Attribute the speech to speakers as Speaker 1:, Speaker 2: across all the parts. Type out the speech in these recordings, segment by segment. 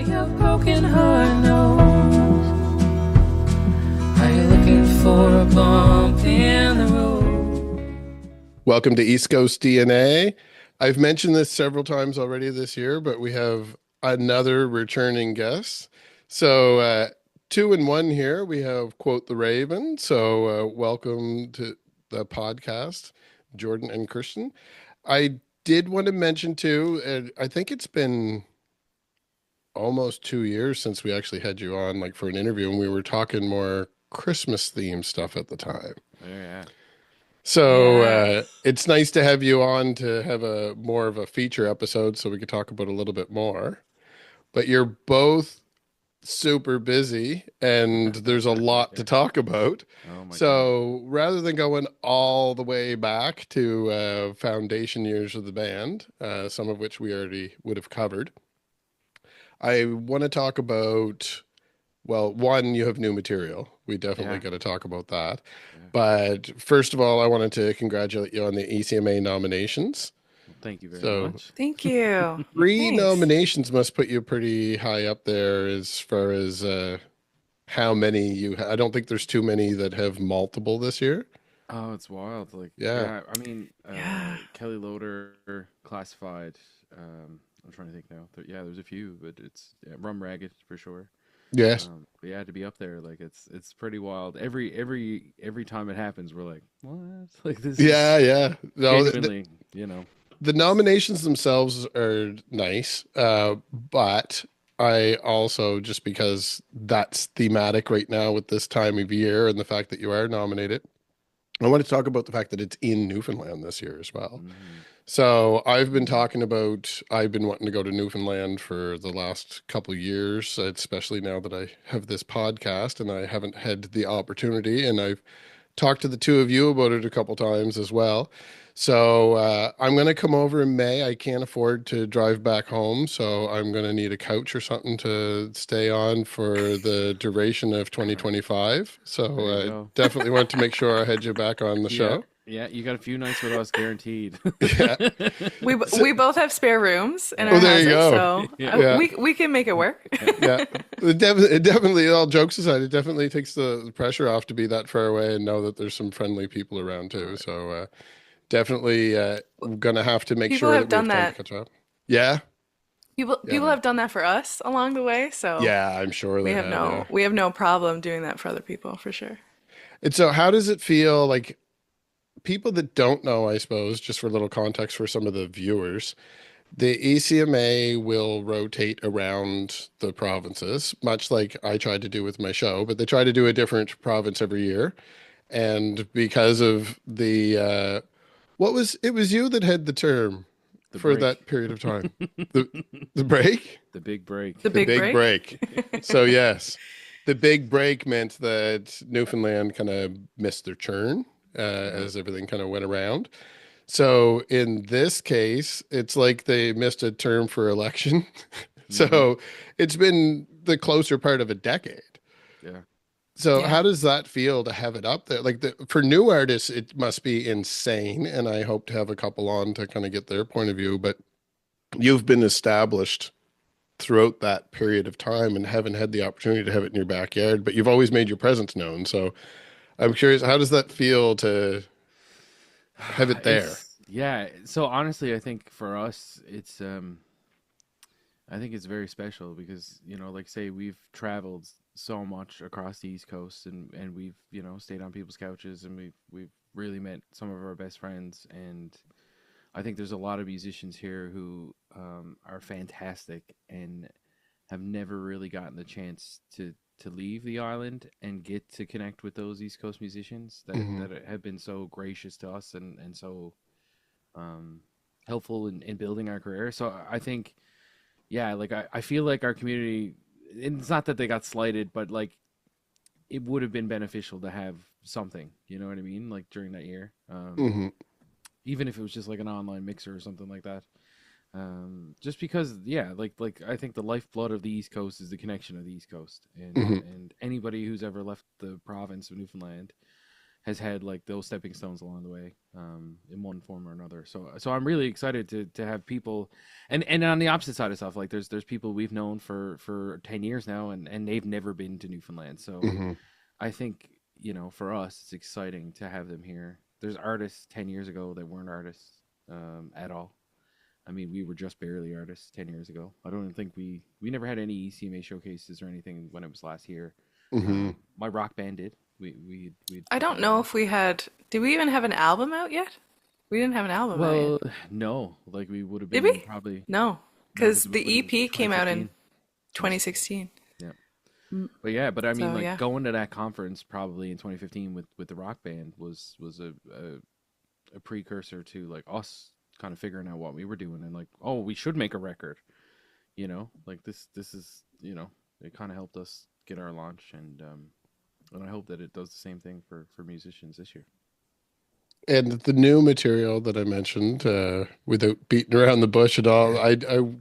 Speaker 1: what your broken heart knows. Are you looking for a bump in the road?
Speaker 2: Welcome to East Coast DNA. I've mentioned this several times already this year, but we have another returning guest. So, 2 in 1 here. We have Quote the Raven. So, welcome to the podcast, Jordan and Kirsten. I did want to mention too, I think it's been almost 2 years since we actually had you on, like for an interview, and we were talking more Christmas themed stuff at the time.
Speaker 3: Oh, yeah.
Speaker 2: So
Speaker 1: Yes.
Speaker 2: it's nice to have you on to have a more of a feature episode so we could talk about a little bit more. But you're both super busy and there's a lot to talk about.
Speaker 3: Oh my God.
Speaker 2: So rather than going all the way back to foundation years of the band, some of which we already would have covered, I want to talk about, well, one, you have new material. We definitely
Speaker 3: Yeah.
Speaker 2: got to talk about that.
Speaker 3: Yeah.
Speaker 2: But first of all, I wanted to congratulate you on the ECMA nominations.
Speaker 3: Well, thank you very
Speaker 2: So
Speaker 3: much.
Speaker 1: Thank you.
Speaker 2: three
Speaker 1: Thanks.
Speaker 2: nominations must put you pretty high up there as far as how many you I don't think there's too many that have multiple this year.
Speaker 3: Oh, it's wild. Like,
Speaker 2: Yeah.
Speaker 3: I mean,
Speaker 1: Yeah.
Speaker 3: Kelly Loader, Classified. I'm trying to think now. Yeah, there's a few, but it's Rum Ragged for sure.
Speaker 2: Yes.
Speaker 3: But yeah, to be up there, like it's pretty wild. Every time it happens, we're like, what? Like this
Speaker 2: Yeah, yeah.
Speaker 3: is
Speaker 2: No,
Speaker 3: genuinely,
Speaker 2: the nominations themselves are nice, but I also, just because that's thematic right now with this time of year and the fact that you are nominated, I want to talk about the fact that it's in Newfoundland this year as well. So I've been wanting to go to Newfoundland for the last couple of years, especially now that I have this podcast and I haven't had the opportunity. And I've talked to the two of you about it a couple times as well. So I'm going to come over in May. I can't afford to drive back home, so I'm going to need a couch or something to stay on for the duration of 2025. So
Speaker 3: There you
Speaker 2: I
Speaker 3: go.
Speaker 2: definitely want to make sure I had you back on the show.
Speaker 3: Yeah, you got a few nights with us guaranteed.
Speaker 2: Yeah.
Speaker 1: We both have spare rooms in
Speaker 2: Oh,
Speaker 1: our
Speaker 2: there you
Speaker 1: houses,
Speaker 2: go.
Speaker 1: so
Speaker 2: Yeah.
Speaker 1: we can make it work.
Speaker 2: Yeah, it definitely, all jokes aside, it definitely takes the pressure off to be that far away and know that there's some friendly people around too. So definitely gonna have to make
Speaker 1: People
Speaker 2: sure
Speaker 1: have
Speaker 2: that we have
Speaker 1: done
Speaker 2: time
Speaker 1: that.
Speaker 2: to catch up. Yeah,
Speaker 1: People have done that for us along the way, so
Speaker 2: yeah, I'm sure
Speaker 1: we
Speaker 2: they
Speaker 1: have
Speaker 2: have. Yeah.
Speaker 1: we have no problem doing that for other people for sure.
Speaker 2: And so, how does it feel like people that don't know? I suppose just for a little context for some of the viewers, the ECMA will rotate around the provinces, much like I tried to do with my show, but they try to do a different province every year. And because of the it was you that had the term
Speaker 3: The
Speaker 2: for
Speaker 3: break.
Speaker 2: that period of time. The break?
Speaker 3: The big break.
Speaker 1: The
Speaker 2: The
Speaker 1: big
Speaker 2: big
Speaker 1: break.
Speaker 2: break. So yes, the big break meant that Newfoundland kind of missed their turn as everything kind of went around. So in this case, it's like they missed a term for election. So it's been the closer part of a decade.
Speaker 3: Yeah.
Speaker 2: So
Speaker 1: Yeah.
Speaker 2: how does that feel to have it up there? Like for new artists, it must be insane. And I hope to have a couple on to kind of get their point of view. But you've been established throughout that period of time and haven't had the opportunity to have it in your backyard, but you've always made your presence known. So I'm curious, how does that feel to have it there?
Speaker 3: Yeah. So honestly, I think for us, I think it's very special because, like say we've traveled so much across the East Coast and we've, stayed on people's couches and we've really met some of our best friends. And I think there's a lot of musicians here who are fantastic and have never really gotten the chance to leave the island and get to connect with those East Coast musicians that have been so gracious to us and so helpful in building our career. So I think, yeah, like I feel like our community, and it's not that they got slighted, but like it would have been beneficial to have something, you know what I mean? Like during that year, even if it was just like an online mixer or something like that. Just because, yeah, like I think the lifeblood of the East Coast is the connection of the East Coast, and anybody who's ever left the province of Newfoundland has had like those stepping stones along the way, in one form or another. So I'm really excited to have people, and on the opposite side of stuff, like there's people we've known for 10 years now, and they've never been to Newfoundland. So
Speaker 2: Hmm.
Speaker 3: I think, for us, it's exciting to have them here. There's artists 10 years ago that weren't artists, at all. I mean, we were just barely artists 10 years ago. I don't even think we never had any ECMA showcases or anything when it was last year.
Speaker 2: Hmm.
Speaker 3: My rock band did. We
Speaker 4: I don't know if we had. Did we even have an album out yet? We didn't have an album out
Speaker 3: Well,
Speaker 4: yet.
Speaker 3: no, like we would have
Speaker 4: Did
Speaker 3: been
Speaker 4: we?
Speaker 3: probably
Speaker 4: No,
Speaker 3: no,
Speaker 4: because
Speaker 3: because it
Speaker 4: the
Speaker 3: would have been
Speaker 4: EP came out in
Speaker 3: 2016.
Speaker 4: 2016.
Speaker 3: Yeah,
Speaker 4: Mm,
Speaker 3: but yeah, but I mean,
Speaker 4: So
Speaker 3: like
Speaker 4: yeah.
Speaker 3: going to that conference probably in 2015 with the rock band was a precursor to like us kind of figuring out what we were doing and like, oh, we should make a record. Like this is, it kind of helped us get our launch, and I hope that it does the same thing for musicians this year.
Speaker 2: And the new material that I mentioned, without beating around the bush at all, I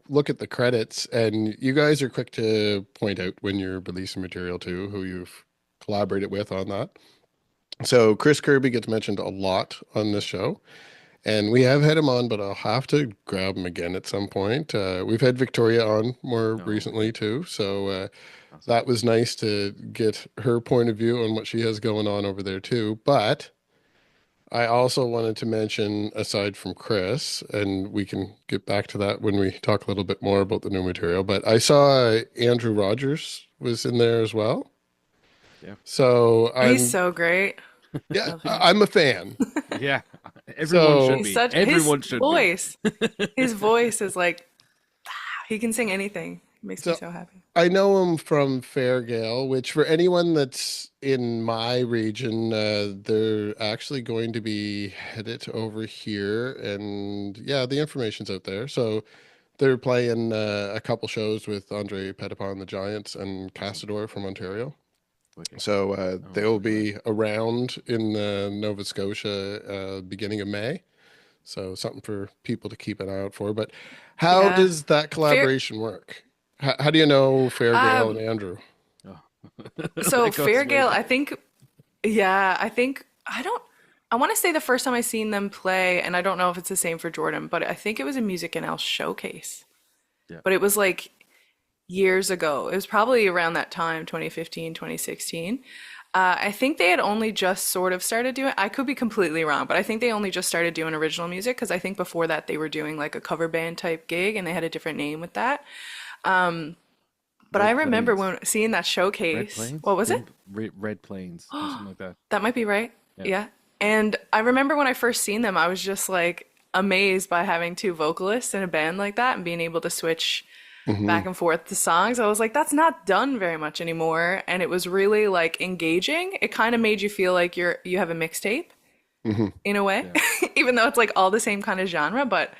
Speaker 2: look at the credits, and you guys are quick to point out when you're releasing material too, who you've collaborated with on that. So Chris Kirby gets mentioned a lot on this show, and we have had him on, but I'll have to grab him again at some point. We've had Victoria on more
Speaker 3: No,
Speaker 2: recently too, so
Speaker 3: awesome.
Speaker 2: that was nice to get her point of view on what she has going on over there too. But I also wanted to mention, aside from Chris, and we can get back to that when we talk a little bit more about the new material, but I saw Andrew Rogers was in there as well.
Speaker 3: Yeah,
Speaker 2: So
Speaker 4: He's
Speaker 2: I'm,
Speaker 4: so great.
Speaker 2: yeah,
Speaker 4: Love him.
Speaker 2: I'm a fan.
Speaker 3: yeah. Everyone
Speaker 2: So
Speaker 3: should
Speaker 4: He's
Speaker 3: be.
Speaker 4: such
Speaker 3: Everyone should be.
Speaker 4: his voice is like he can sing anything. It makes me
Speaker 2: So
Speaker 4: so happy.
Speaker 2: I know him from Fairgale, which for anyone that's in my region, they're actually going to be headed over here. And yeah, the information's out there. So they're playing a couple shows with Andre Petitpas and the Giants and
Speaker 3: Awesome.
Speaker 2: Cassador from Ontario.
Speaker 3: Wicked.
Speaker 2: So
Speaker 3: Oh,
Speaker 2: they'll
Speaker 3: really glad.
Speaker 2: be around in Nova Scotia beginning of May. So something for people to keep an eye out for. But how
Speaker 4: Yeah.
Speaker 2: does that
Speaker 4: Fair
Speaker 2: collaboration work? How do you know Fairgale and
Speaker 4: um
Speaker 2: Andrew?
Speaker 3: Oh.
Speaker 4: so
Speaker 3: That goes way
Speaker 4: Fairgale,
Speaker 3: back.
Speaker 4: I think yeah, I want to say the first time I seen them play, and I don't know if it's the same for Jordan, but I think it was a Music and Else showcase.
Speaker 3: Yeah.
Speaker 4: But it was like years ago. It was probably around that time, 2015, 2016. I think they had only just sort of started doing, I could be completely wrong, but I think they only just started doing original music because I think before that they were doing like a cover band type gig and they had a different name with that. But I
Speaker 3: Red
Speaker 4: remember
Speaker 3: Plains.
Speaker 4: when seeing that
Speaker 3: Red
Speaker 4: showcase.
Speaker 3: Plains?
Speaker 4: What was it?
Speaker 3: Red Plains or something like that.
Speaker 4: That might be right.
Speaker 3: Yeah.
Speaker 4: Yeah. And I remember when I first seen them, I was just like amazed by having two vocalists in a band like that and being able to switch
Speaker 2: Hmm.
Speaker 4: back and forth to songs. I was like, that's not done very much anymore. And it was really like engaging. It kind of made you feel like you have a mixtape
Speaker 2: Hmm.
Speaker 4: in a way,
Speaker 3: Yeah.
Speaker 4: even though it's like all the same kind of genre, but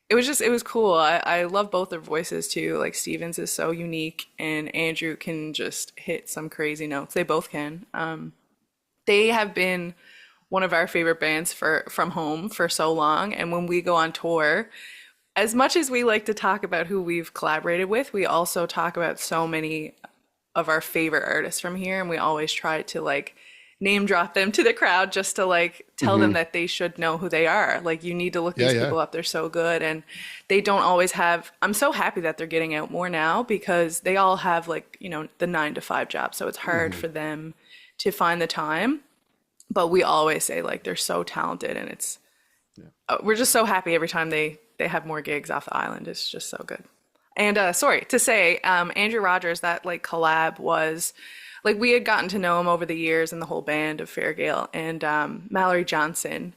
Speaker 4: it was cool. I love both their voices too. Like Stevens is so unique and Andrew can just hit some crazy notes. They both can. They have been one of our favorite bands for from home for so long. And when we go on tour, as much as we like to talk about who we've collaborated with, we also talk about so many of our favorite artists from here. And we always try to like name drop them to the crowd just to like tell them
Speaker 2: Hmm.
Speaker 4: that they should know who they are. Like you need to look
Speaker 2: Yeah,
Speaker 4: these
Speaker 2: yeah.
Speaker 4: people up. They're so good. And they don't always have, I'm so happy that they're getting out more now because they all have like, the 9 to 5 job. So it's hard
Speaker 2: Hmm.
Speaker 4: for them to find the time. But we always say like they're so talented and it's
Speaker 3: Yeah.
Speaker 4: we're just so happy every time they have more gigs off the island. It's just so good. And sorry to say, Andrew Rogers, that like collab was like we had gotten to know him over the years and the whole band of Fairgale. And Mallory Johnson,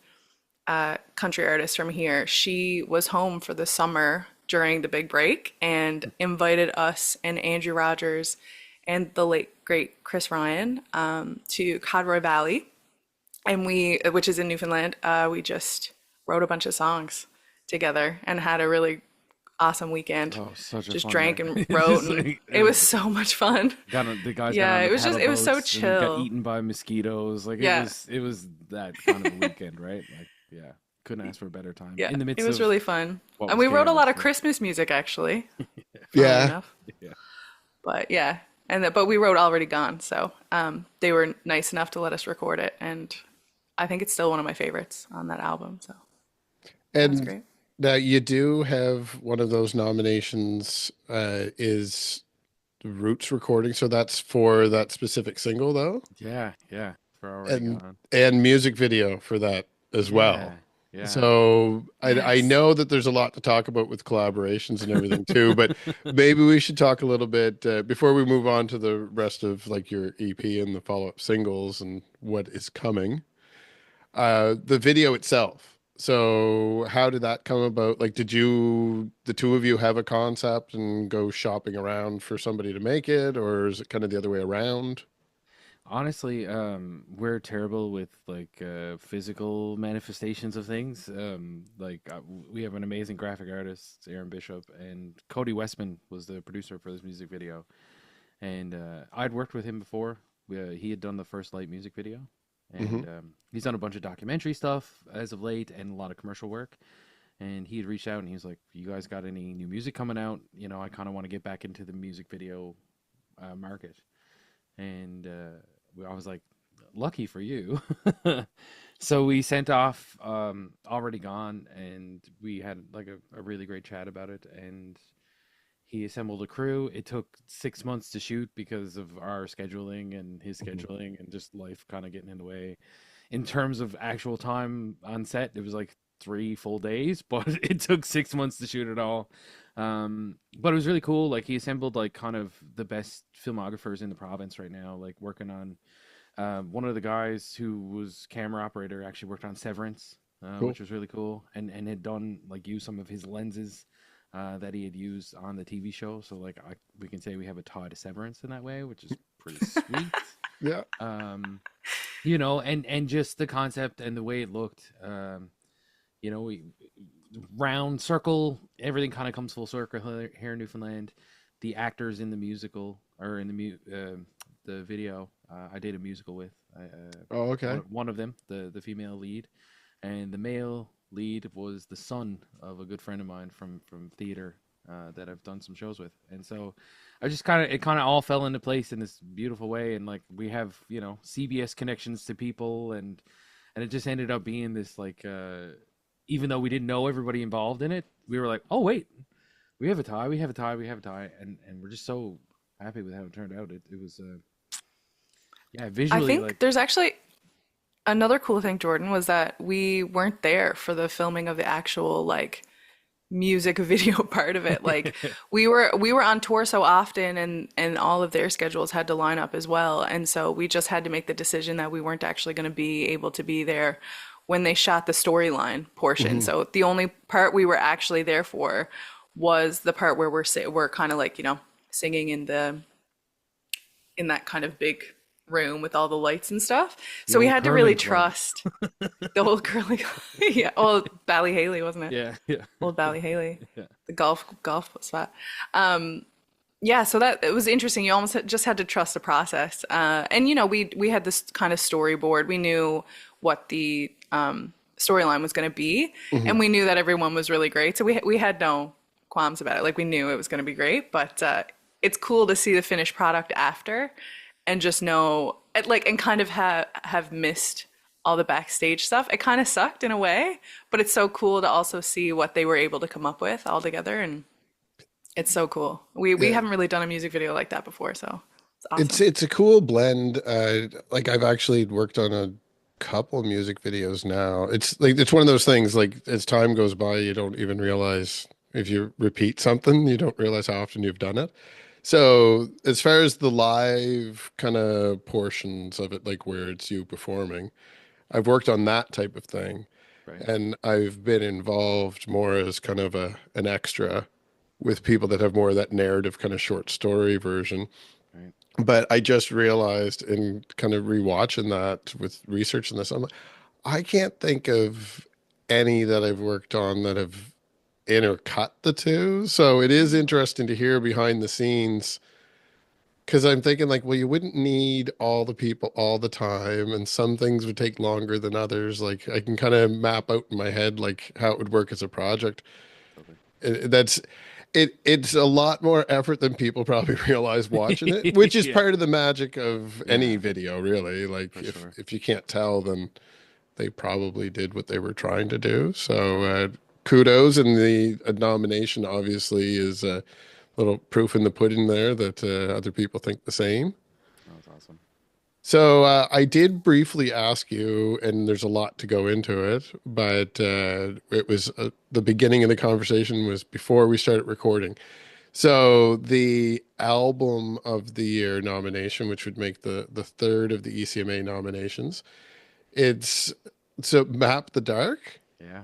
Speaker 4: country artist from here, she was home for the summer during the big break and invited us and Andrew Rogers and the late great Chris Ryan to Codroy Valley, and which is in Newfoundland. We just wrote a bunch of songs together and had a really awesome weekend.
Speaker 3: Oh, such a
Speaker 4: Just
Speaker 3: fun
Speaker 4: drank
Speaker 3: night.
Speaker 4: and
Speaker 3: It's
Speaker 4: wrote,
Speaker 3: just
Speaker 4: and
Speaker 3: like,
Speaker 4: it was so much fun.
Speaker 3: the guys got
Speaker 4: Yeah,
Speaker 3: on
Speaker 4: it
Speaker 3: the
Speaker 4: was
Speaker 3: paddle
Speaker 4: it was so
Speaker 3: boats and got
Speaker 4: chill.
Speaker 3: eaten by mosquitoes. Like
Speaker 4: Yeah,
Speaker 3: it was that kind of a weekend, right? Like, yeah, couldn't ask for a better time
Speaker 4: yeah,
Speaker 3: in the
Speaker 4: it
Speaker 3: midst
Speaker 4: was
Speaker 3: of
Speaker 4: really fun.
Speaker 3: what
Speaker 4: And
Speaker 3: was
Speaker 4: we wrote a
Speaker 3: chaos.
Speaker 4: lot of
Speaker 3: So,
Speaker 4: Christmas music actually, funnily
Speaker 2: Yeah.
Speaker 4: enough.
Speaker 3: yeah,
Speaker 4: But yeah, but we wrote Already Gone, so they were nice enough to let us record it, and I think it's still one of my favorites on that album. So that was
Speaker 2: And
Speaker 4: great.
Speaker 2: now you do have one of those nominations, is Roots recording. So that's for that specific single though,
Speaker 3: Yeah, yeah. For already
Speaker 2: and
Speaker 3: gone.
Speaker 2: music video for that as well.
Speaker 3: Yeah, yeah.
Speaker 2: So I
Speaker 4: Yes.
Speaker 2: know that there's a lot to talk about with collaborations and everything too, but maybe we should talk a little bit before we move on to the rest of like your EP and the follow-up singles and what is coming. The video itself. So how did that come about? Like, did you, the two of you, have a concept and go shopping around for somebody to make it, or is it kind of the other way around?
Speaker 3: Honestly, we're terrible with like physical manifestations of things. We have an amazing graphic artist, Aaron Bishop, and Cody Westman was the producer for this music video. And I'd worked with him before. He had done the First Light music video,
Speaker 2: Hmm.
Speaker 3: and he's done a bunch of documentary stuff as of late and a lot of commercial work. And he had reached out and he was like, "You guys got any new music coming out? You know, I kind of want to get back into the music video market." And I was like, lucky for you. So we sent off Already Gone, and we had like a really great chat about it. And he assembled a crew. It took 6 months to shoot because of our scheduling and his scheduling and just life kind of getting in the way. In terms of actual time on set, it was like 3 full days, but it took 6 months to shoot it all. But it was really cool. Like he assembled like kind of the best filmographers in the province right now, like working on one of the guys who was camera operator actually worked on Severance,
Speaker 2: Cool.
Speaker 3: which was really cool, and had done like use some of his lenses that he had used on the TV show. So like we can say we have a tie to Severance in that way, which is pretty sweet.
Speaker 2: Yeah.
Speaker 3: You know, and just the concept and the way it looked. You know, we round circle, everything kind of comes full circle here in Newfoundland. The actors in the musical or in the video, I did a musical with
Speaker 2: Oh, okay.
Speaker 3: one of them, the female lead, and the male lead was the son of a good friend of mine from theater that I've done some shows with. And so I just it kind of all fell into place in this beautiful way. And like we have, you know, CBS connections to people, and it just ended up being this like even though we didn't know everybody involved in it, we were like, oh wait, we have a tie, and we're just so happy with how it turned out. It was yeah,
Speaker 4: I
Speaker 3: visually
Speaker 4: think
Speaker 3: like
Speaker 4: there's actually another cool thing, Jordan, was that we weren't there for the filming of the actual like music video part of it. Like we were on tour so often, and all of their schedules had to line up as well. And so we just had to make the decision that we weren't actually going to be able to be there when they shot the storyline portion.
Speaker 2: Hmm.
Speaker 4: So the only part we were actually there for was the part where we're kind of like, you know, singing in that kind of big room with all the lights and stuff.
Speaker 3: the
Speaker 4: So we
Speaker 3: old
Speaker 4: had to really
Speaker 3: curling club.
Speaker 4: trust the whole curly, yeah, old Bally Haley, wasn't it?
Speaker 3: Yeah, yeah,
Speaker 4: Old Bally Haley,
Speaker 3: yeah.
Speaker 4: the golf spot. Yeah, so that it was interesting. You almost just had to trust the process. And you know, we had this kind of storyboard. We knew what the storyline was going to be,
Speaker 2: Hmm.
Speaker 4: and we knew that everyone was really great. So we had no qualms about it. Like we knew it was going to be great, but it's cool to see the finished product after, and just know like and kind of have missed all the backstage stuff. It kind of sucked in a way, but it's so cool to also see what they were able to come up with all together, and it's so cool. We
Speaker 2: Yeah.
Speaker 4: haven't really done a music video like that before, so it's awesome.
Speaker 2: It's a cool blend. Like I've actually worked on a couple music videos now. It's like it's one of those things like as time goes by, you don't even realize if you repeat something, you don't realize how often you've done it. So as far as the live kind of portions of it, like where it's you performing, I've worked on that type of thing.
Speaker 3: Right,
Speaker 2: And I've been involved more as kind of an extra with people that have more of that narrative kind of short story version.
Speaker 3: right.
Speaker 2: But I just realized in kind of rewatching that with researching this, I'm like, I can't think of any that I've worked on that have intercut the two. So it is interesting to hear behind the scenes because I'm thinking like, well, you wouldn't need all the people all the time, and some things would take longer than others. Like I can kind of map out in my head like how it would work as a project.
Speaker 3: Totally.
Speaker 2: That's it's a lot more effort than people probably realize watching it, which is
Speaker 3: Yeah,
Speaker 2: part of the magic of any
Speaker 3: yeah,
Speaker 2: video, really. Like
Speaker 3: for sure.
Speaker 2: if you can't tell, then they probably did what they were trying to do. So kudos, and the nomination obviously is a little proof in the pudding there that other people think the same.
Speaker 3: That was awesome.
Speaker 2: So I did briefly ask you, and there's a lot to go into it, but it was the beginning of the conversation was before we started recording. So the album of the year nomination, which would make the third of the ECMA nominations, it's so Map the Dark.
Speaker 3: Yeah.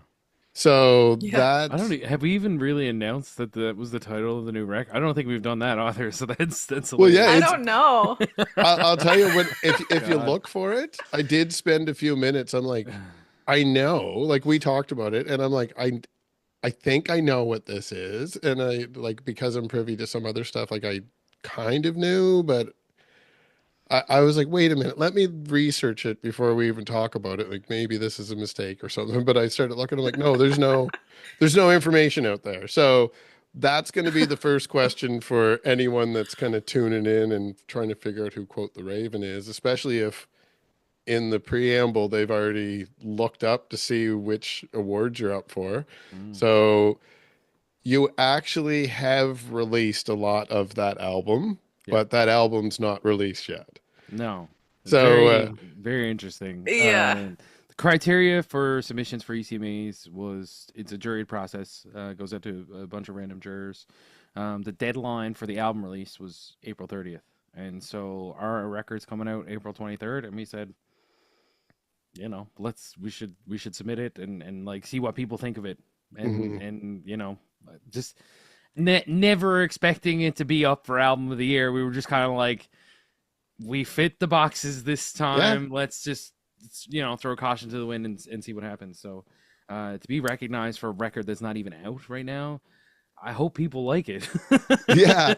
Speaker 2: So
Speaker 4: Yeah.
Speaker 3: I don't. Have we even really announced that that was the title of the new record? I don't think we've done that either. So that's
Speaker 2: Well, yeah,
Speaker 4: I
Speaker 3: hilarious.
Speaker 4: don't know.
Speaker 2: I'll tell you when if you
Speaker 3: God.
Speaker 2: look for it, I did spend a few minutes. I'm like, I know, like we talked about it, and I'm like, I think I know what this is, and I like because I'm privy to some other stuff, like I kind of knew, but I was like, wait a minute, let me research it before we even talk about it. Like maybe this is a mistake or something. But I started looking, I'm like, no, there's no information out there. So that's going to be the first question for anyone that's kind of tuning in and trying to figure out who Quote the Raven is, especially if in the preamble they've already looked up to see which awards you're up for.
Speaker 3: Mm.
Speaker 2: So you actually have released a lot of that album,
Speaker 3: Yeah.
Speaker 2: but that album's not released yet.
Speaker 3: No.
Speaker 2: So,
Speaker 3: Very interesting.
Speaker 4: Yeah.
Speaker 3: The criteria for submissions for ECMAs was it's a juried process. Goes out to a bunch of random jurors. The deadline for the album release was April 30th, and so our record's coming out April 23rd, and we said, you know, we should submit it and like see what people think of it, and you know, just never expecting it to be up for album of the year. We were just kind of like, we fit the boxes this time. Let's just, you know, throw caution to the wind and see what happens. So to be recognized for a record that's not even out right now, I hope people like it.
Speaker 2: yeah.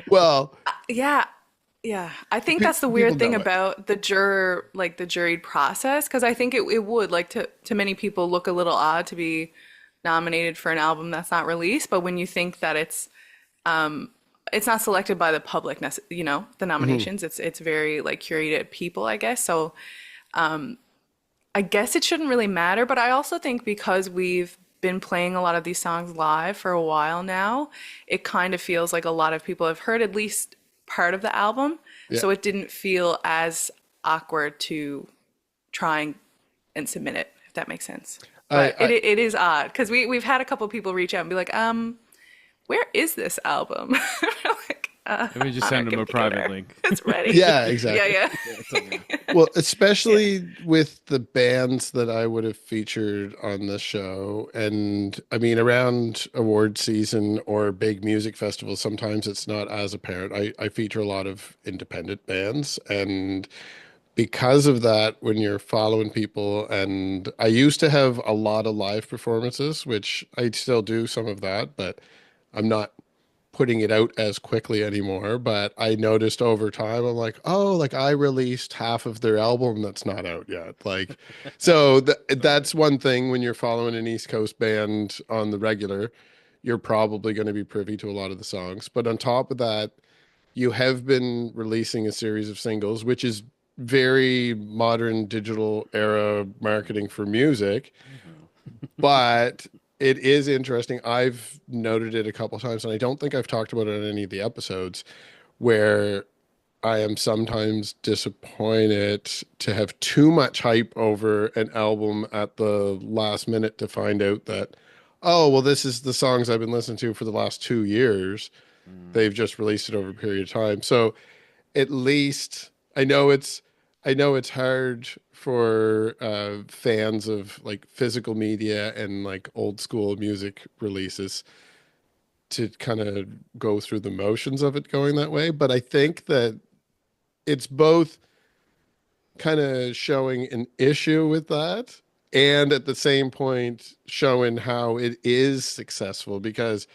Speaker 2: Well,
Speaker 4: Yeah. Yeah. I think
Speaker 2: Pe-
Speaker 4: that's the
Speaker 2: people
Speaker 4: weird thing
Speaker 2: know it.
Speaker 4: about the juried process, because I think it would, like, to many people, look a little odd to be nominated for an album that's not released. But when you think that it's not selected by the public, you know, the nominations, it's very like curated people, I guess. So I guess it shouldn't really matter. But I also think because we've been playing a lot of these songs live for a while now, it kind of feels like a lot of people have heard at least part of the album.
Speaker 2: Yeah.
Speaker 4: So it didn't feel as awkward to try and submit it, if that makes sense. But it is odd because we've had a couple people reach out and be like, where is this album? Like,
Speaker 3: Let me just
Speaker 4: on our
Speaker 3: send them a
Speaker 4: computer.
Speaker 3: private link.
Speaker 4: It's ready.
Speaker 2: yeah, exactly.
Speaker 4: Yeah.
Speaker 3: Yeah, it's okay.
Speaker 2: Well, especially with the bands that I would have featured on the show. And I mean, around award season or big music festivals, sometimes it's not as apparent. I feature a lot of independent bands. And because of that, when you're following people, and I used to have a lot of live performances, which I still do some of that, but I'm not putting it out as quickly anymore. But I noticed over time, I'm like, oh, like I released half of their album that's not out yet. Like, so that's one thing when you're following an East Coast band on the regular, you're probably going to be privy to a lot of the songs. But on top of that, you have been releasing a series of singles, which is very modern digital era marketing for music. But it is interesting. I've noted it a couple times, and I don't think I've talked about it in any of the episodes, where I am sometimes disappointed to have too much hype over an album at the last minute to find out that, oh, well, this is the songs I've been listening to for the last 2 years. They've just released it over a period of time. So at least I know it's hard for fans of like physical media and like old school music releases to kind of go through the motions of it going that way. But I think that it's both kind of showing an issue with that and at the same point showing how it is successful because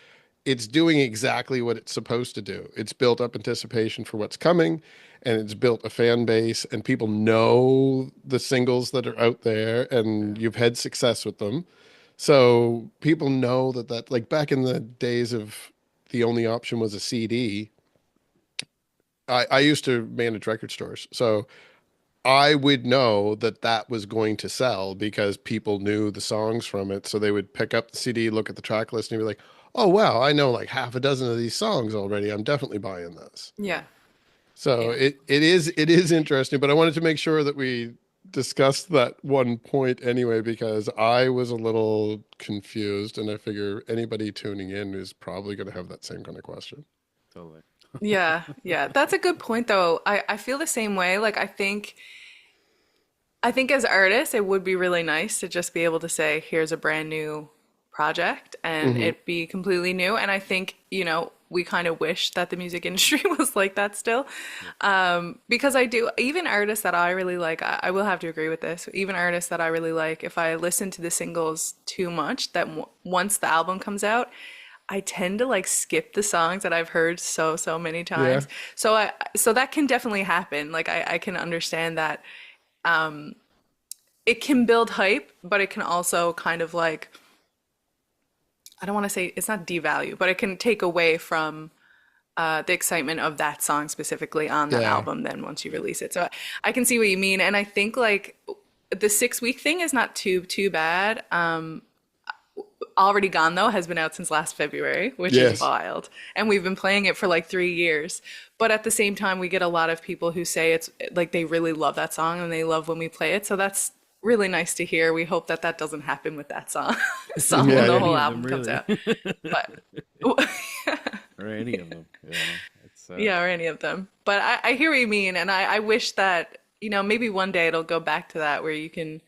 Speaker 2: it's doing exactly what it's supposed to do. It's built up anticipation for what's coming, and it's built a fan base, and people know the singles that are out there, and you've had success with them. So people know that like back in the days of the only option was a CD, I used to manage record stores. So I would know that that was going to sell because people knew the songs from it. So they would pick up the CD, look at the track list, and be like, oh, wow, I know like half a dozen of these songs already. I'm definitely buying this.
Speaker 4: Yeah.
Speaker 2: So
Speaker 4: Yeah.
Speaker 2: it is interesting, but I wanted to make sure that we discussed that one point anyway, because I was a little confused, and I figure anybody tuning in is probably going to have that same kind of question.
Speaker 3: Totally.
Speaker 4: Yeah. Yeah. That's a good point though. I feel the same way. Like I think as artists, it would be really nice to just be able to say, here's a brand new project and
Speaker 2: Hmm.
Speaker 4: it be completely new. And I think, we kind of wish that the music industry was like that still. Because I do, even artists that I really like, I will have to agree with this, even artists that I really like, if I listen to the singles too much, that once the album comes out, I tend to like skip the songs that I've heard so many
Speaker 2: Yeah.
Speaker 4: times. So that can definitely happen. Like I can understand that it can build hype, but it can also kind of like, I don't want to say it's not devalue, but it can take away from the excitement of that song specifically on that
Speaker 2: Yeah.
Speaker 4: album then once you release it. So I can see what you mean. And I think like the 6 week thing is not too bad. Already Gone though has been out since last February, which is
Speaker 2: Yes.
Speaker 4: wild. And we've been playing it for like 3 years. But at the same time, we get a lot of people who say it's like they really love that song and they love when we play it. So that's really nice to hear. We hope that that doesn't happen with that song
Speaker 2: Yeah.
Speaker 4: when the
Speaker 2: Yeah.
Speaker 4: whole
Speaker 3: Any of them
Speaker 4: album comes
Speaker 3: really,
Speaker 4: out. But
Speaker 3: or any of them. You know, it's
Speaker 4: yeah, or any of them. But I hear what you mean. And I wish that, maybe one day it'll go back to that where you can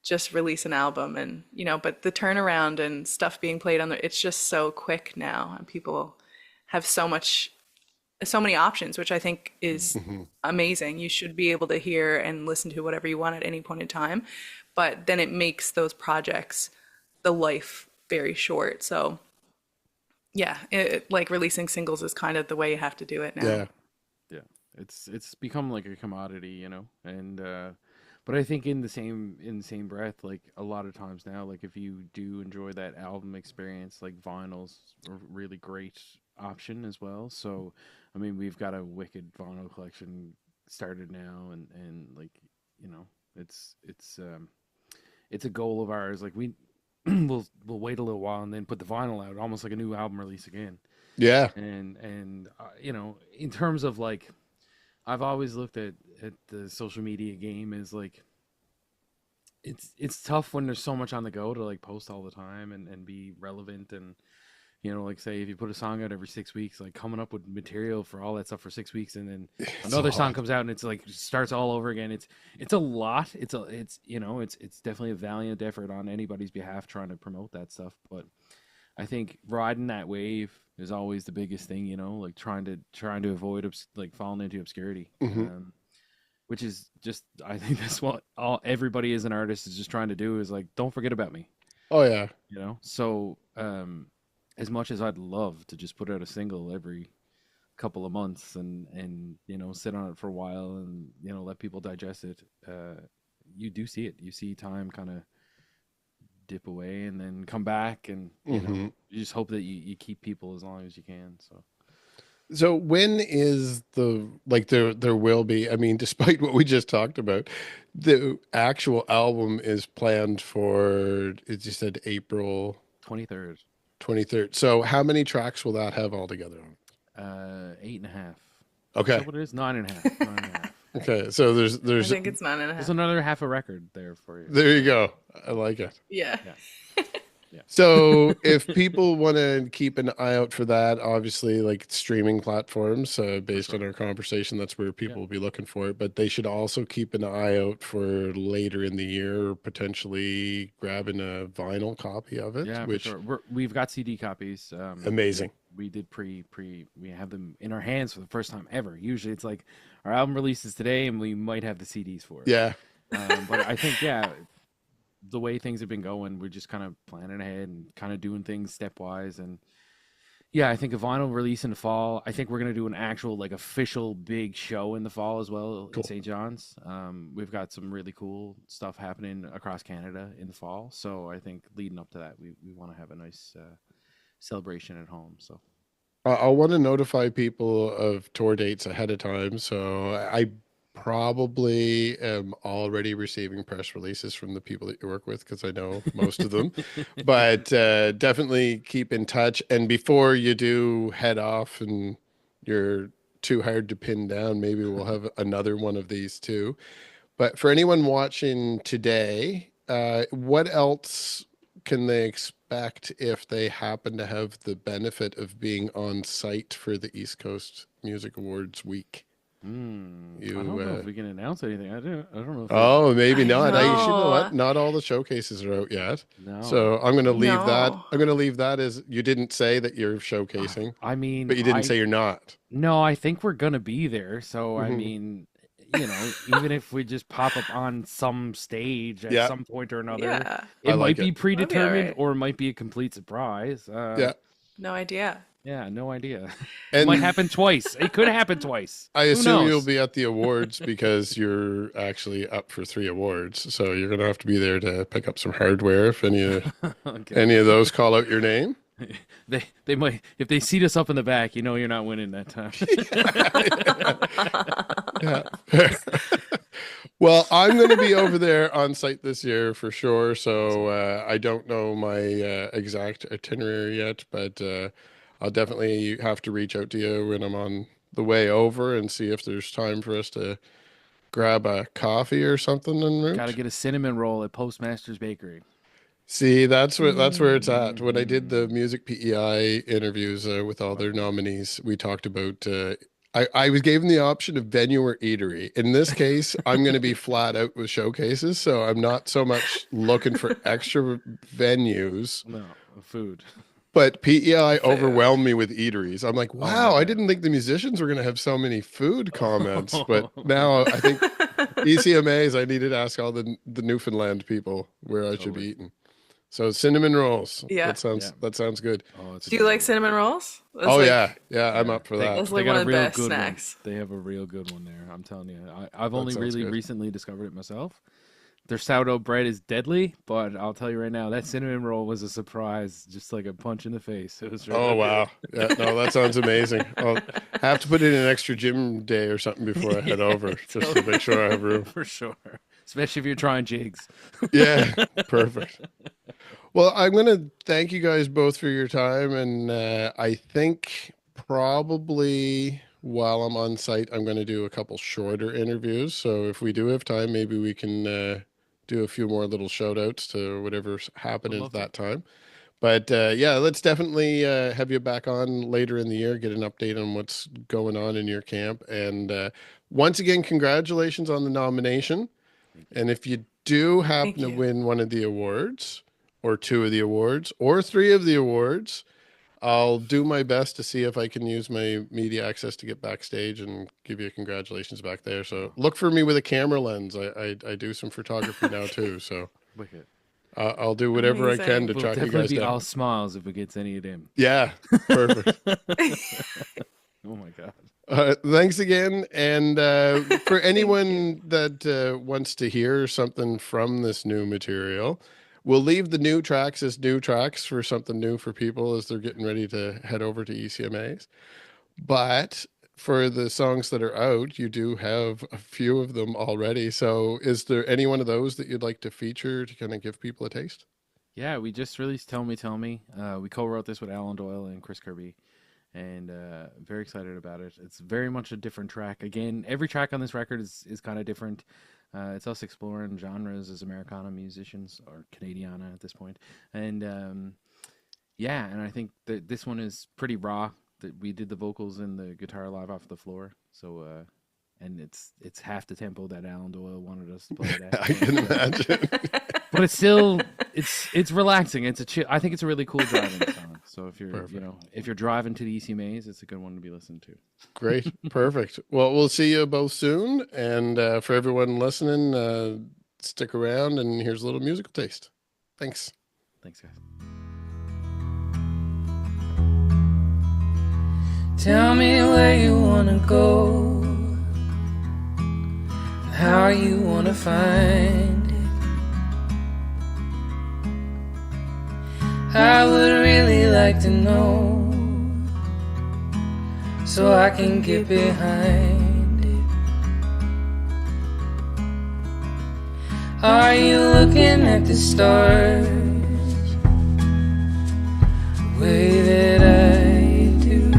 Speaker 4: just release an album and but the turnaround and stuff being played on the it's just so quick now and people have so many options, which I think is
Speaker 2: Hmm.
Speaker 4: amazing. You should be able to hear and listen to whatever you want at any point in time, but then it makes those projects the life very short. So yeah, like releasing singles is kind of the way you have to do it now.
Speaker 2: Yeah.
Speaker 3: yeah, it's become like a commodity, and but I think in the same breath, like a lot of times now, like if you do enjoy that album experience, like vinyl's a really great option as well. So, I mean, we've got a wicked vinyl collection started now, and like you know, it's a goal of ours. Like we we'll wait a little while and then put the vinyl out, almost like a new album release again.
Speaker 2: Yeah.
Speaker 3: And in terms of like, I've always looked at the social media game as like it's tough when there's so much on the go to like post all the time and be relevant and like say if you put a song out every 6 weeks, like coming up with material for all that stuff for 6 weeks and then
Speaker 2: It's a
Speaker 3: another song
Speaker 2: lot.
Speaker 3: comes out and it's like starts all over again. It's a lot. It's definitely a valiant effort on anybody's behalf trying to promote that stuff. But I think riding that wave is always the biggest thing, like trying to avoid like falling into obscurity.
Speaker 2: Hmm.
Speaker 3: Which is just I think that's what all everybody as an artist is just trying to do is like don't forget about me,
Speaker 2: Oh yeah.
Speaker 3: So as much as I'd love to just put out a single every couple of months and sit on it for a while and let people digest it, you do see it. You see time kind of dip away and then come back, and
Speaker 2: Hmm.
Speaker 3: you just hope that you keep people as long as you can. So
Speaker 2: So when is the like there will be, I mean, despite what we just talked about, the actual album is planned for, as you said, April
Speaker 3: 23rd,
Speaker 2: 23rd. So how many tracks will that have altogether on?
Speaker 3: 8.5. Is
Speaker 2: Okay.
Speaker 3: that what it is? 9.5. 9.5.
Speaker 2: Okay. So there's
Speaker 4: I
Speaker 2: there's
Speaker 4: think it's 9.5.
Speaker 3: There's another half a record there for you.
Speaker 2: there you go. I like it.
Speaker 4: Yeah.
Speaker 3: Yeah. Yeah.
Speaker 2: So if people want to keep an eye out for that, obviously like streaming platforms,
Speaker 3: For
Speaker 2: based on
Speaker 3: sure.
Speaker 2: our conversation, that's where
Speaker 3: Yeah.
Speaker 2: people will be looking for it. But they should also keep an eye out for later in the year, potentially grabbing a vinyl copy of it,
Speaker 3: Yeah, for
Speaker 2: which
Speaker 3: sure. We've got CD copies.
Speaker 2: amazing.
Speaker 3: We did we have them in our hands for the first time ever. Usually it's like our album releases today and we might have the CDs for it.
Speaker 2: Yeah.
Speaker 3: But I think, yeah, the way things have been going, we're just kind of planning ahead and kind of doing things stepwise. And yeah, I think a vinyl release in the fall. I think we're gonna do an actual like official big show in the fall as well in
Speaker 2: Cool.
Speaker 3: St. John's. We've got some really cool stuff happening across Canada in the fall. So I think leading up to that, we want to have a nice celebration at home. So
Speaker 2: I'll want to notify people of tour dates ahead of time. So I probably am already receiving press releases from the people that you work with because I know most of them. But definitely keep in touch. And before you do head off and you're too hard to pin down, maybe we'll have another one of these too. But for anyone watching today, what else can they expect if they happen to have the benefit of being on site for the East Coast Music Awards week?
Speaker 3: I don't know if we can announce anything. I don't know.
Speaker 2: Oh, maybe not. You know
Speaker 4: know.
Speaker 2: what? Not all the showcases are out yet.
Speaker 3: No.
Speaker 2: So I'm going to leave that.
Speaker 4: No.
Speaker 2: I'm going to leave that as you didn't say that you're showcasing,
Speaker 3: I mean,
Speaker 2: but you didn't say you're not.
Speaker 3: No, I think we're gonna be there. So I
Speaker 2: Mhm.
Speaker 3: mean, you know, even if we just pop up on some stage at
Speaker 2: Yeah.
Speaker 3: some point or another,
Speaker 4: Yeah.
Speaker 3: it
Speaker 2: I like
Speaker 3: might be
Speaker 2: it.
Speaker 3: predetermined
Speaker 4: alright.
Speaker 3: or it might be a complete surprise.
Speaker 2: Yeah.
Speaker 4: No idea.
Speaker 3: Yeah, no idea. It
Speaker 2: And
Speaker 3: might happen twice. It could happen twice.
Speaker 2: I
Speaker 3: Who
Speaker 2: assume you'll
Speaker 3: knows?
Speaker 2: be at the awards because you're actually up for 3 awards. So you're going to have to be there to pick up some hardware if any
Speaker 3: Okay.
Speaker 2: of those call out your name.
Speaker 3: They might, if they seat us up in the back, you know you're not winning that time.
Speaker 2: Yeah. Well, I'm going to be over there on site this year for sure. So I don't know my exact itinerary yet, but I'll definitely have to reach out to you when I'm on the way over and see if there's time for us to grab a coffee or something en route.
Speaker 3: Got to get a cinnamon roll at Postmaster's Bakery.
Speaker 2: See, that's where it's at. When I did the music PEI interviews with all their nominees, we talked about. I was given the option of venue or eatery. In this case, I'm going to be flat out with showcases, so I'm not so much looking for extra venues.
Speaker 3: No, food.
Speaker 2: But PEI overwhelmed me with eateries. I'm like, wow, I
Speaker 3: God.
Speaker 2: didn't think the musicians were going to have so many food comments. But now I think ECMAs, I needed to ask all the Newfoundland people where I should be eating. So cinnamon rolls.
Speaker 4: Yeah.
Speaker 2: That sounds good.
Speaker 3: Oh, it's a
Speaker 4: Do you
Speaker 3: good
Speaker 4: like
Speaker 3: one.
Speaker 4: cinnamon rolls? That's
Speaker 2: Oh
Speaker 4: like-
Speaker 2: yeah, I'm up for that.
Speaker 4: That's
Speaker 3: They
Speaker 4: like
Speaker 3: got
Speaker 4: one
Speaker 3: a
Speaker 4: of the
Speaker 3: real
Speaker 4: best
Speaker 3: good
Speaker 4: snacks.
Speaker 3: one. They have a real good one there. I'm telling you. I've only
Speaker 2: sounds
Speaker 3: really
Speaker 2: good.
Speaker 3: recently discovered it myself. Their sourdough bread is deadly, but I'll tell you right now, that cinnamon roll was a surprise, just like a punch in the face. It was really
Speaker 2: Oh wow, yeah, no, that sounds amazing. I'll have to put in an extra gym day or something before I head over, just to make sure I have room.
Speaker 3: for sure. Especially if you're trying jigs.
Speaker 2: Yeah, perfect. Well, I'm going to thank you guys both for your time, and I think probably while I'm on site, I'm going to do a couple shorter interviews. So if we do have time, maybe we can do a few more little shout outs to whatever's happened
Speaker 3: Would
Speaker 2: at
Speaker 3: love
Speaker 2: that time. But yeah, let's definitely have you back on later in the year, get an update on what's going on in your camp. And once again, congratulations on the nomination. And if you do happen to
Speaker 4: you.
Speaker 2: win one of the awards, or 2 of the awards, or 3 of the awards, I'll do my best to see if I can use my media access to get backstage and give you congratulations back there. So look for me with a camera lens. I do some photography now too. So
Speaker 3: Wicked.
Speaker 2: I'll do whatever I can to
Speaker 3: We'll
Speaker 2: track you
Speaker 3: definitely
Speaker 2: guys
Speaker 3: be
Speaker 2: down.
Speaker 3: all smiles if it gets any of them.
Speaker 2: Yeah, perfect.
Speaker 3: Oh my god.
Speaker 2: Thanks again. And for anyone that wants to hear something from this new material, we'll leave the new tracks as new tracks for something new for people as they're getting ready to head over to ECMAs. But for the songs that are out, you do have a few of them already. So is there any one of those that you'd like to feature to kind of give people a taste?
Speaker 3: Yeah, we just released Tell Me, Tell Me. We co-wrote this with Alan Doyle and Chris Kirby, and very excited about it. It's very much a different track. Again, every track on this record is kind of different. It's us exploring genres as Americana musicians, or Canadiana at this point. And yeah, and I think that this one is pretty raw. That we did the vocals and the guitar live off the floor. So, and it's half the tempo that Alan Doyle wanted us to play it at.
Speaker 2: I can imagine.
Speaker 3: But it's still it's relaxing. It's a chill. I think it's a really cool driving song. So if you're
Speaker 2: Perfect.
Speaker 3: if you're driving to the ECMAs, it's a good one to be listened to.
Speaker 2: Great. Perfect. Well, we'll see you both soon. And for everyone listening, stick around and here's a little musical taste. Thanks.
Speaker 3: Thanks, guys.
Speaker 1: Tell me where you wanna go, how you wanna find it. I would really like to know, so I can get behind it. Are you looking at the stars the way that I do?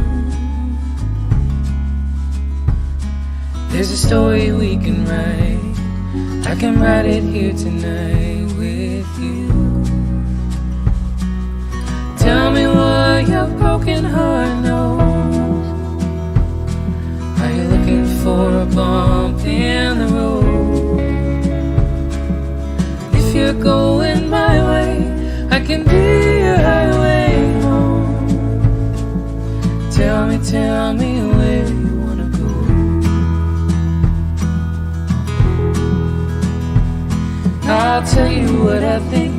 Speaker 1: There's a story we can write. I can write it here tonight with you. Tell me what your broken heart knows. Are you looking for a bump in the road? If you're going my way, I can be your highway home. Tell me where you wanna go. I'll tell you what I think.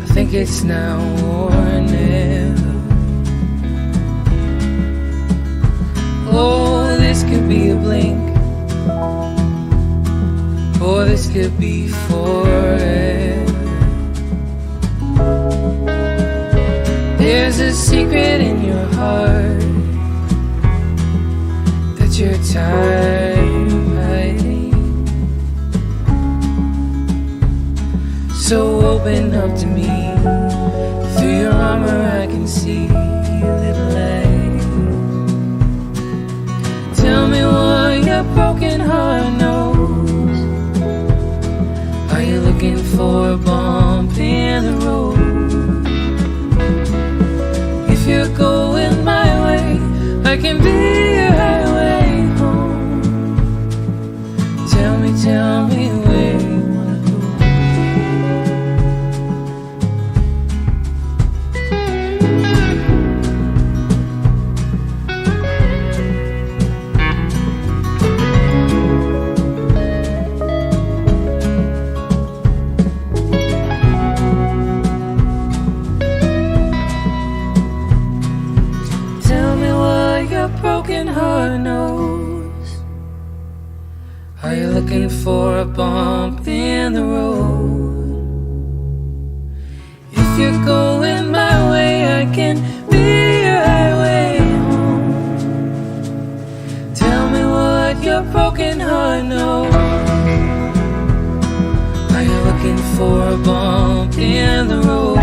Speaker 1: I think it's now or never. Oh, this could be a blink, or this could be forever. There's a secret in your heart that you're tired of hiding. So open up to me. Through your armor I can see a little light. Tell me what your broken heart knows. Are you looking for a bump in the road? If you're going my way, I can be your highway home. Tell me where you wanna go. Broken heart knows. Are you looking for a bump in the road? If you're going my way, I can be your highway home. Tell me what your broken heart knows. Are you looking for a bump in the road?